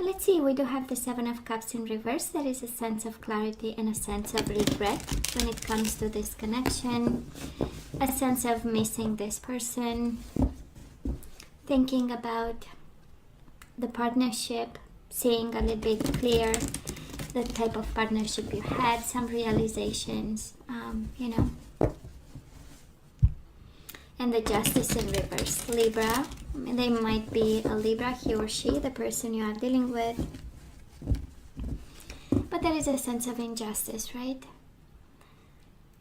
Let's see, we do have the Seven of Cups in reverse. There is a sense of clarity and a sense of regret when it comes to this connection. A sense of missing this person. Thinking about the partnership. Seeing a little bit clear the type of partnership you had. Some realizations, you know. And the Justice in reverse. Libra. They might be a Libra, he or she, the person you are dealing with. But there is a sense of injustice, right?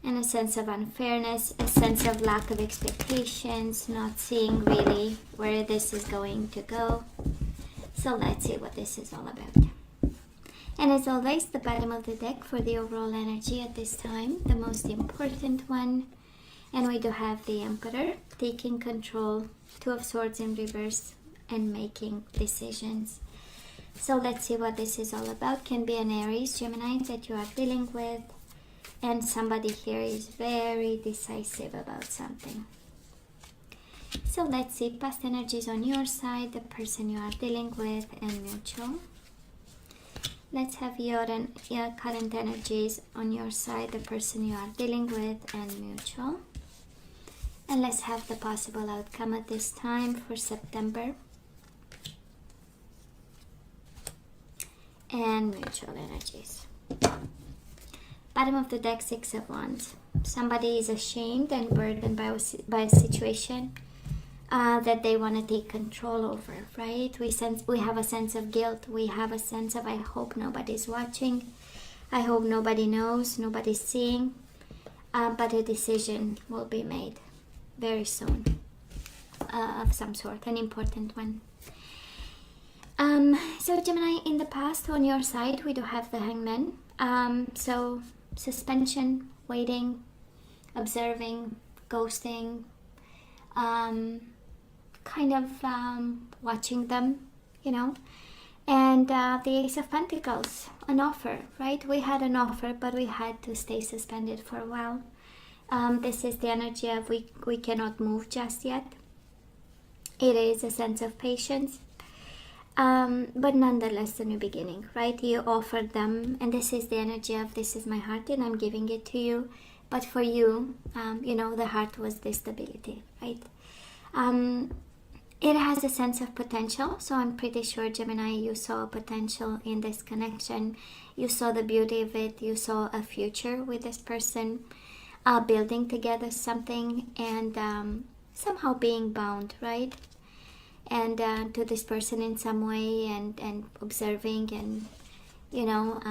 And a sense of unfairness, a sense of lack of expectations, not seeing really where this is going to go. So let's see what this is all about. And as always, the bottom of the deck for the overall energy at this time, the most important one. And we do have the Emperor taking control, Two of Swords in reverse, and making decisions. So let's see what this is all about. Can be an Aries, Gemini that you are dealing with. And somebody here is very decisive about something. So let's see, past energies on your side, the person you are dealing with, and mutual. Let's have your current energies on your side, the person you are dealing with, and mutual. And let's have the possible outcome at this time for September. And mutual energies. Bottom of the deck, Six of Wands. Somebody is ashamed and burdened by a situation that they want to take control over, right? We have a sense of guilt. We have a sense of, I hope nobody's watching. I hope nobody knows, nobody's seeing. But a decision will be made very soon, of some sort, an important one. So Gemini, in the past on your side, we do have the Hangman. So suspension, waiting, observing, ghosting, kind of watching them, you know. And the Ace of Pentacles, an offer, right? We had an offer, but we had to stay suspended for a while. This is the energy of we cannot move just yet. It is a sense of patience, but nonetheless a new beginning, right? You offered them, and this is the energy of this is my heart and I'm giving it to you. But for you, you know, the heart was the stability, right? It has a sense of potential, so I'm pretty sure, Gemini, you saw potential in this connection. You saw the beauty of it. You saw a future with this person. Building together something, and somehow being bound, right? And to this person in some way, and observing, and you know,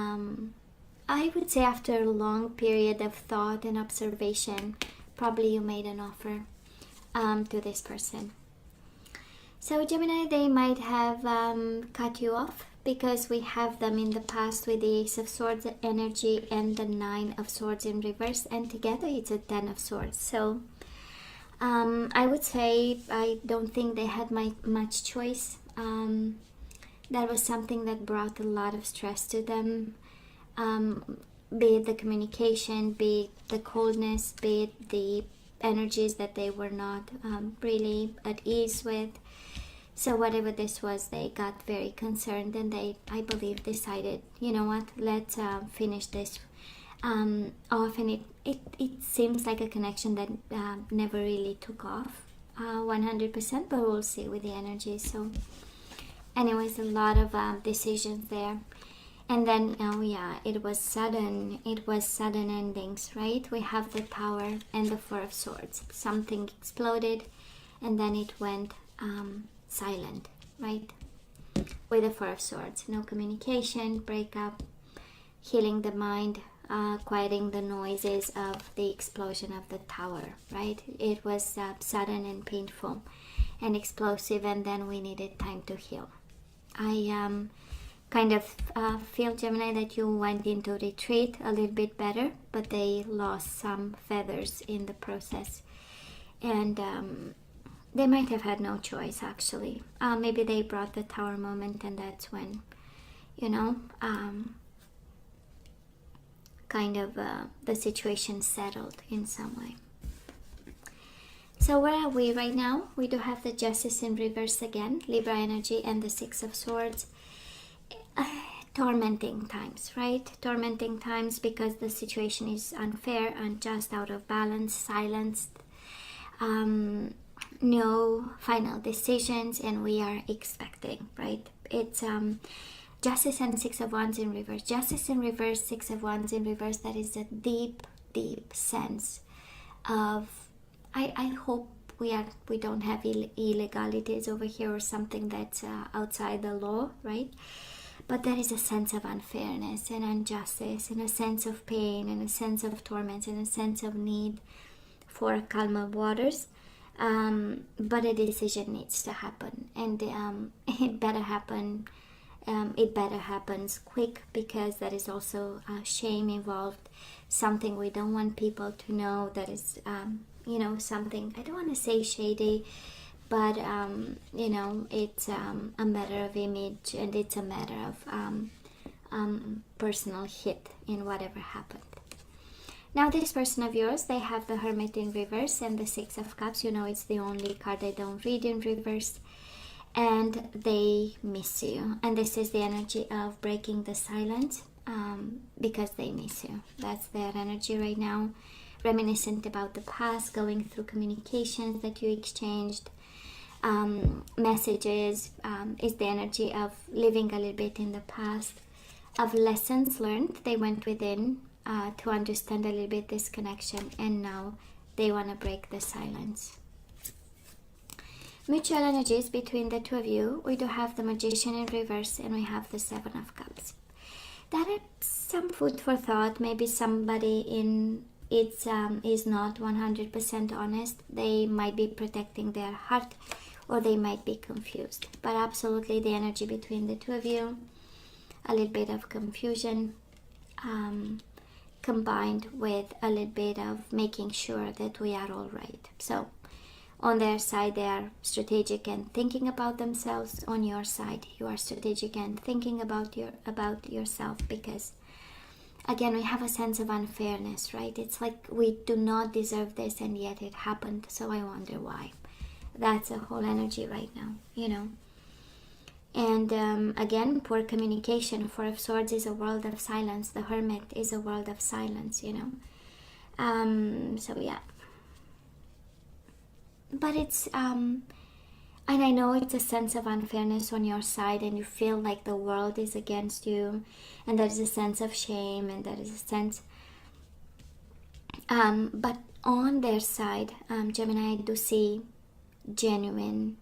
I would say after a long period of thought and observation, probably you made an offer to this person. So Gemini, they might have cut you off, because we have them in the past with the Ace of Swords energy and the Nine of Swords in reverse, and together it's a Ten of Swords. So I would say I don't think they had much choice. That was something that brought a lot of stress to them, be it the communication, be it the coldness, be it the energies that they were not really at ease with. So whatever this was, they got very concerned, and they, I believe, decided, you know what, let's finish this off. And it seems like a connection that never really took off 100%, but we'll see with the energy. So anyways, a lot of decisions there. And then, oh yeah, it was sudden endings, right? We have the Tower and the Four of Swords. Something exploded, and then it went silent, right? With the Four of Swords, no communication, breakup, healing the mind, quieting the noises of the explosion of the tower, right? It was sudden and painful and explosive, and then we needed time to heal. I kind of feel, Gemini, that you went into retreat a little bit better, but they lost some feathers in the process, and they might have had no choice, actually. Maybe they brought the Tower moment, and that's when, you know, kind of the situation settled in some way. So where are we right now? We do have the Justice in reverse again, Libra energy, and the Six of Swords. tormenting times, right? Tormenting times because the situation is unfair, unjust, out of balance, silenced, no final decisions, and we are expecting, right? It's Justice and Six of Wands in reverse. Justice in reverse, Six of Wands in reverse. That is a deep, deep sense of, I hope we don't have illegalities over here or something that's outside the law, right? But there is a sense of unfairness and injustice, and a sense of pain, and a sense of torment, and a sense of need for calmer waters. But a decision needs to happen, and it better happen. It better happens quick, because there is also shame involved, something we don't want people to know, that is something, I don't want to say shady, but it's a matter of image, and it's a matter of personal hit in whatever happened. Now this person of yours, they have the Hermit in reverse and the Six of Cups. It's the only card I don't read in reverse. And they miss you. And this is the energy of breaking the silence, because they miss you. That's their energy right now. Reminiscent about the past, going through communications that you exchanged, messages, is the energy of living a little bit in the past, of lessons learned. They went within to understand a little bit this connection, and now they want to break the silence. Mutual energies between the two of you. We do have the Magician in reverse, and we have the Seven of Cups. That is some food for thought. Maybe somebody is not 100% honest. They might be protecting their heart, or they might be confused. But absolutely the energy between the two of you, a little bit of confusion, combined with a little bit of making sure that we are all right. So on their side, they are strategic and thinking about themselves. On your side, you are strategic and thinking about yourself, because again, we have a sense of unfairness, right? It's like we do not deserve this, and yet it happened, so I wonder why. That's a whole energy right now, And again, poor communication. Four of Swords is a world of silence. The Hermit is a world of silence, So yeah. But it's, and I know it's a sense of unfairness on your side, and you feel like the world is against you, and there is a sense of shame, and there is a sense, but on their side, Gemini, I do see genuine,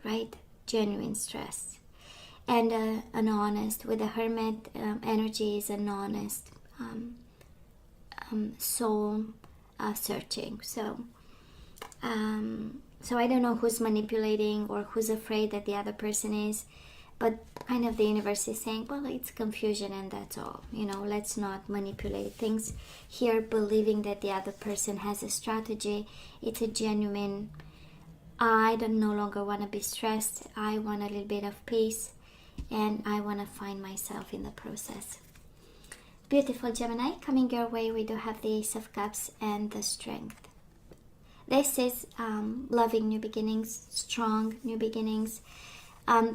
right? Genuine stress. And an honest, with the Hermit energy is an honest soul searching. So I don't know who's manipulating or who's afraid that the other person is, but kind of the universe is saying, well, it's confusion and that's all. Let's not manipulate things here, believing that the other person has a strategy. It's a genuine, I don't no longer want to be stressed. I want a little bit of peace, and I want to find myself in the process. Beautiful Gemini, coming your way, we do have the Ace of Cups and the Strength. This is loving new beginnings, strong new beginnings.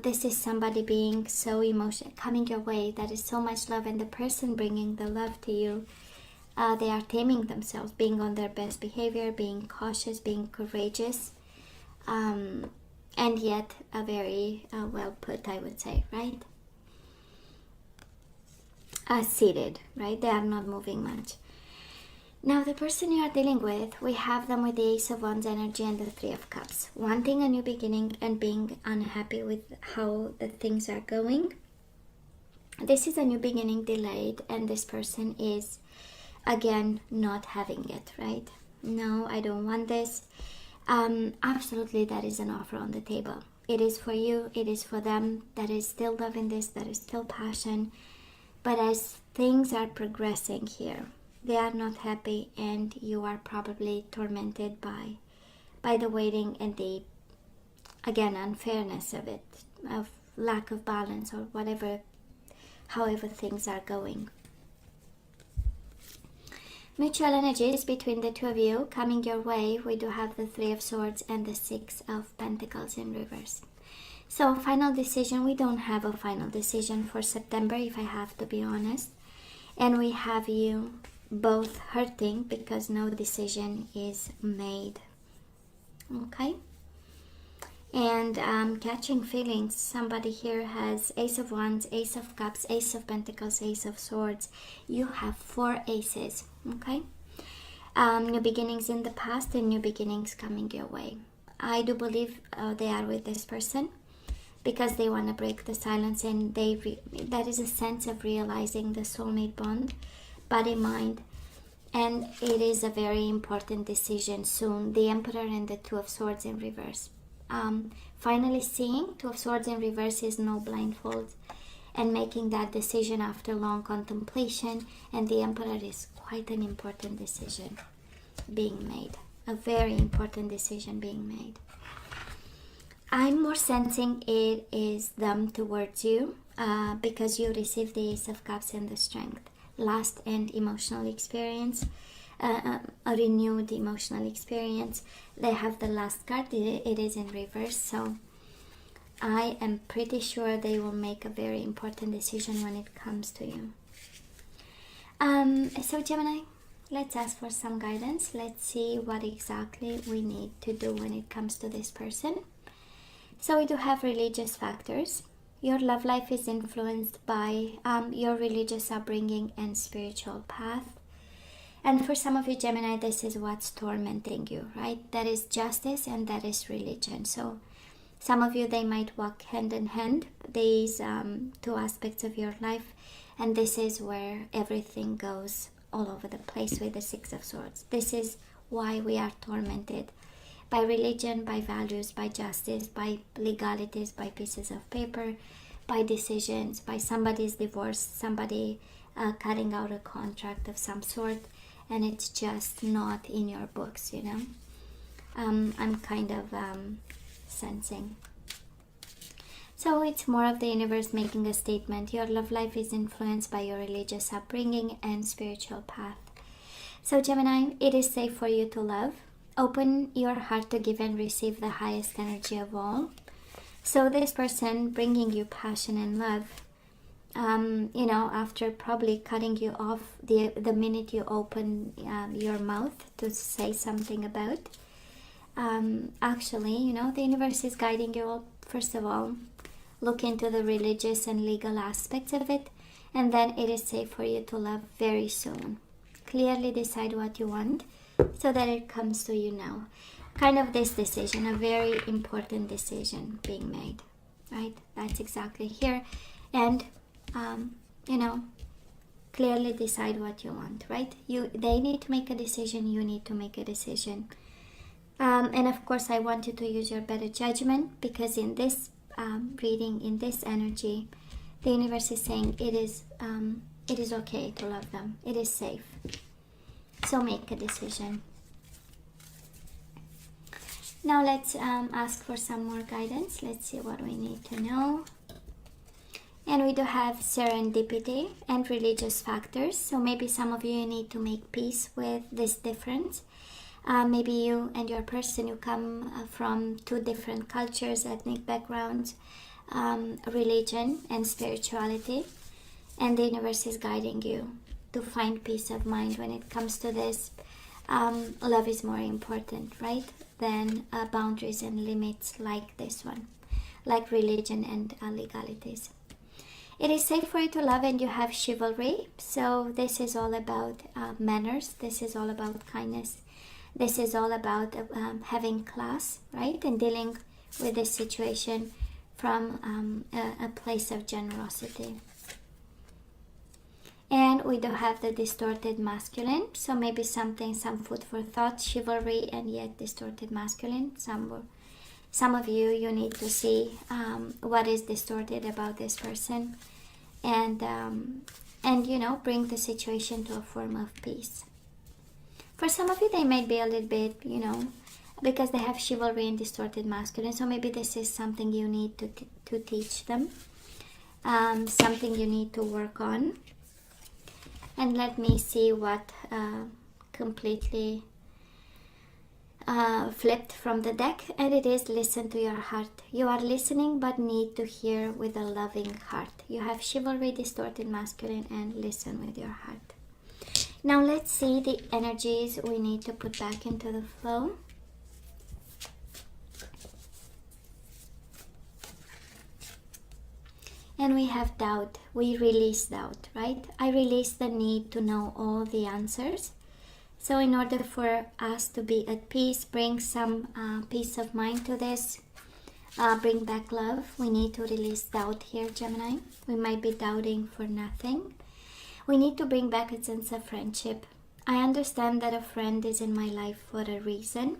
This is somebody being so emotional, coming your way. That is so much love, and the person bringing the love to you, they are taming themselves, being on their best behavior, being cautious, being courageous, and yet a very well put, I would say, right? Seated, right? They are not moving much. Now, the person you are dealing with, we have them with the Ace of Wands energy and the Three of Cups. Wanting a new beginning and being unhappy with how the things are going. This is a new beginning delayed, and this person is, again, not having it, right? No, I don't want this. Absolutely, that is an offer on the table. It is for you, it is for them. That is still love in this, that is still passion. But as things are progressing here, they are not happy, and you are probably tormented by the waiting and the, again, unfairness of it, of lack of balance, or whatever, however things are going. Mutual energies between the two of you coming your way. We do have the Three of Swords and the Six of Pentacles in reverse. So final decision, we don't have a final decision for September, if I have to be honest. And we have you both hurting because no decision is made. Okay? And catching feelings. Somebody here has Ace of Wands, Ace of Cups, Ace of Pentacles, Ace of Swords. You have 4 aces. Okay? New beginnings in the past and new beginnings coming your way. I do believe they are with this person because they want to break the silence, and that is a sense of realizing the soulmate bond, body, mind, and it is a very important decision soon. The Emperor and the Two of Swords in reverse. Finally seeing Two of Swords in reverse is no blindfold, and making that decision after long contemplation, and the Emperor is quite an important decision being made, a very important decision being made. I'm more sensing it is them towards you because you receive the Ace of Cups and the Strength. Last and emotional experience, a renewed emotional experience. They have the Last card, it is in reverse, so I am pretty sure they will make a very important decision when it comes to you. So Gemini, let's ask for some guidance. Let's see what exactly we need to do when it comes to this person. So we do have religious factors. Your love life is influenced by your religious upbringing and spiritual path. And for some of you, Gemini, this is what's tormenting you, right? That is justice and that is religion. So some of you, they might walk hand in hand, these 2 aspects of your life. And this is where everything goes all over the place with the Six of Swords. This is why we are tormented by religion, by values, by justice, by legalities, by pieces of paper, by decisions, by somebody's divorce, somebody cutting out a contract of some sort, and it's just not in your books, you know. I'm kind of sensing. So it's more of the universe making a statement. Your love life is influenced by your religious upbringing and spiritual path. So Gemini, it is safe for you to love. Open your heart to give and receive the highest energy of all. So this person bringing you passion and love, you know, after probably cutting you off the minute you open your mouth to say something about, actually, you know, the universe is guiding you. First of all, look into the religious and legal aspects of it, and then it is safe for you to love very soon. Clearly decide what you want, so that it comes to you now. Kind of this decision, a very important decision being made, right? That's exactly here. And, you know, clearly decide what you want, right? They need to make a decision, you need to make a decision. And of course, I want you to use your better judgment, because in this reading, in this energy, the universe is saying it is okay to love them. It is safe. So make a decision. Now let's ask for some more guidance. Let's see what we need to know. And we do have serendipity and religious factors. So maybe some of you need to make peace with this difference. Maybe you and your person, you come from 2 different cultures, ethnic backgrounds, religion and spirituality. And the universe is guiding you to find peace of mind when it comes to this. Love is more important, right, than boundaries and limits like this one, like religion and legalities. It is safe for you to love, and you have chivalry. So this is all about manners. This is all about kindness. This is all about having class, right, and dealing with this situation from a place of generosity. And we do have the distorted masculine. So maybe some food for thought, chivalry, and yet distorted masculine. Some of you need to see what is distorted about this person, and you know, bring the situation to a form of peace. For some of you, they might be a little bit, you know, because they have chivalry and distorted masculine. So maybe this is something you need to teach them, something you need to work on. And let me see what completely flipped from the deck, and it is listen to your heart. You are listening but need to hear with a loving heart. You have chivalry, distorted masculine, and listen with your heart. Now let's see the energies we need to put back into the flow. And we have doubt. We release doubt, right? I release the need to know all the answers. So in order for us to be at peace, bring some peace of mind to this, bring back love, we need to release doubt here, Gemini. We might be doubting for nothing. We need to bring back a sense of friendship. I understand that a friend is in my life for a reason.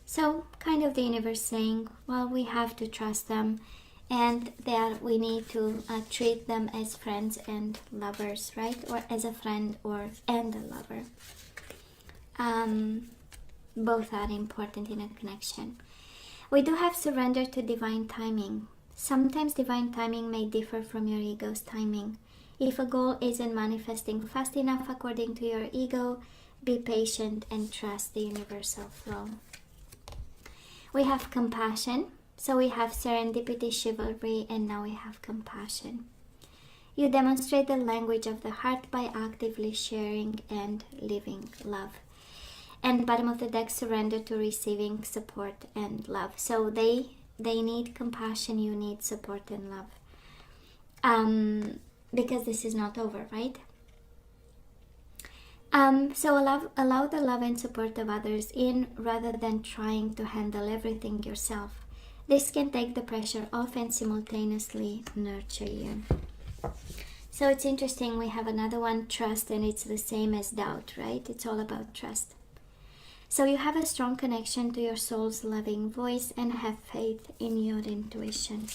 So kind of the universe saying, well, we have to trust them, and that we need to treat them as friends and lovers, right? Or as a friend and a lover. Both are important in a connection. We do have surrender to divine timing. Sometimes divine timing may differ from your ego's timing. If a goal isn't manifesting fast enough according to your ego, be patient and trust the universal flow. We have compassion. So we have serendipity, chivalry, and now we have compassion. You demonstrate the language of the heart by actively sharing and living love. And bottom of the deck, surrender to receiving support and love. So they need compassion, you need support and love. Because this is not over, right? So allow the love and support of others in rather than trying to handle everything yourself. This can take the pressure off and simultaneously nurture you. So it's interesting, we have another one, trust, and it's the same as doubt, right? It's all about trust. So you have a strong connection to your soul's loving voice and have faith in your intuition.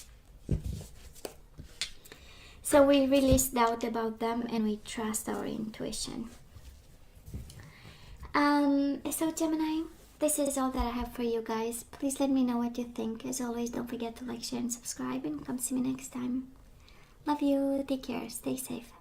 So we release doubt about them and we trust our intuition. So Gemini, this is all that I have for you guys. Please let me know what you think. As always, don't forget to like, share, and subscribe, and come see me next time. Love you. Take care. Stay safe.